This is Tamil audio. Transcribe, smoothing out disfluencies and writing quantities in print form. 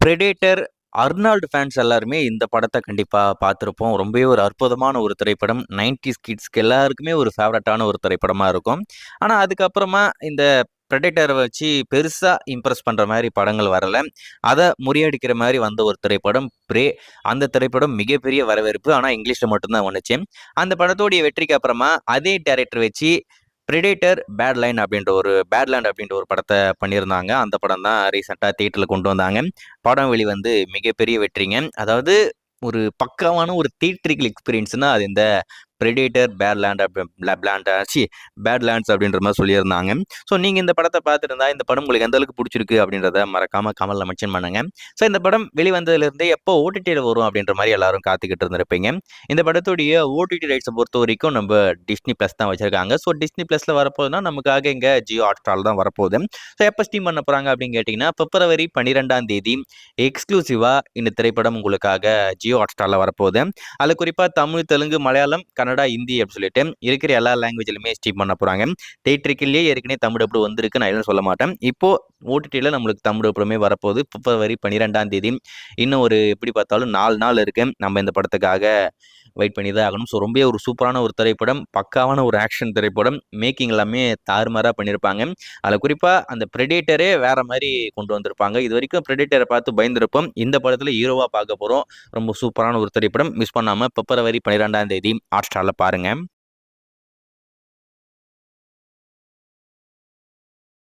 பிரெடேட்டர் அர்னால்டு ஃபேன்ஸ் எல்லாருமே இந்த படத்த கண்டிப்பா பார்த்திருப்போம். ரொம்பவே ஒரு அற்புதமான ஒரு திரைப்படம். 90ஸ் கிட்ஸ்க்கு எல்லாருக்குமே ஒரு ஃபேவரட்டான ஒரு திரைப்படமா இருக்கும். ஆனா, அதுக்கப்புறமா இந்த பிரெடேட்டர வச்சு பெருசா இம்ப்ரெஸ் பண்ற மாரி படங்கள் வரல. அத முறியடிக்கிற மாரி வந்த ஒரு திரைப்படம் பிரே. அந்த திரைப்படம் மிகப்பெரிய வரவேற்பு. ஆனா, இங்கிலீஷ்ல மட்டும் தான் வந்துச்சு. அந்த படத்தோடைய வெற்றிக்கு அப்புறமா அதே டைரக்டர் வச்சு பிரெடேட்டர் பேட்லேண்ட் அப்படின்ற ஒரு படத்த பண்ணியிருந்தாங்க. அந்த படம் தான் ரீசென்ட்டா தியேட்டர்ல கொண்டு வந்தாங்க. படம் வெளிவந்து மிகப்பெரிய வெற்றிங்க. அதாவது ஒரு பக்காவான ஒரு தியேட்ரிக்கல் எக்ஸ்பீரியன்ஸ்னா அது இந்த பிரெடேட்டர் பேட்லேண்ட்ஸ் அப்படின்ற மாரி சொல்லியிருந்தாங்க. ஸோ நீங்க இந்த படத்த பார்த்துருந்தா, இந்த படம் உங்களுக்கு எந்த அளவுக்கு புடிச்சிருக்கு அப்படின்றத மறக்காம கமெண்ட்ல மென்ஷன் பண்ணுங்க. ஸோ இந்த படம் வெளிவந்ததிலிருந்தே எப்போ ஓடிடில வரும் அப்படின்ற மாரி எல்லாரும் காத்துக்கிட்டு இருந்திருப்பீங்க. இந்த படத்துடைய ஓடிடி ரைட்ஸ பொறுத்தவரைக்கும் நம்ப டிஸ்னி பிளஸ் தான் வச்சிருக்காங்க. ஸோ டிஸ்னி பிளஸ்ல வரப்போகுதுன்னா, நமக்காக இங்க ஜியோ ஹாட்ஸ்டார்ல தான் வரப்போகுது. ஸோ எப்ப ஸ்ட்ரீம் பண்ண போறாங்க அப்படின்னு கேட்டீங்கன்னா, பிப்ரவரி 12ஆம் தேதி எக்ஸ்க்ளூசிவா இந்த திரைப்படம் உங்களுக்காக ஜியோ ஹாட்ஸ்டார்ல வரப்போகுது. அதுல குறிப்பா தமிழ், தெலுங்கு, மலையாளம், கன்னடா, ஹிந்தி அப்படின்னு சொல்லிட்டு இருக்கிற எல்லா லாங்குவேஜ்லயுமே ஸ்ட்ரீம் பண்ண போறாங்க. தியேட்டருக்குள்ளேயே ஏற்கனவே தமிழ் டப்டு வந்திருக்கு. நான் எதுவும் சொல்ல மாட்டேன். இப்போ ஓடிடில நம்மளுக்கு தமிழ் டப்டுமே வரப்போகுது. பிப்ரவரி 12ஆம் தேதி. இன்னும் ஒரு எப்படி பார்த்தாலும் 4 நாள் இருக்கு. நம்ம இந்த படத்துக்காக வெயிட் பண்ணி தான் ஆகணும். ஸோ ரொம்பவே ஒரு சூப்பரான ஒரு திரைப்படம். பக்காவான ஒரு ஆக்ஷன் திரைப்படம். மேக்கிங் எல்லாமே தாறுமாறா பண்ணியிருப்பாங்க. அதில் குறிப்பா அந்த பிரெடேட்டரே வேற மாரி கொண்டு வந்திருப்பாங்க. இதுவரைக்கும் பிரெடேட்டரை பார்த்து பயந்திருப்போம். இந்த படத்துல ஹீரோவா பார்க்க போறோம். ரொம்ப சூப்பரான ஒரு திரைப்படம். மிஸ் பண்ணாம பிப்ரவரி 12ஆம் தேதி ஹாட்ஸ்டார்ல பாருங்க.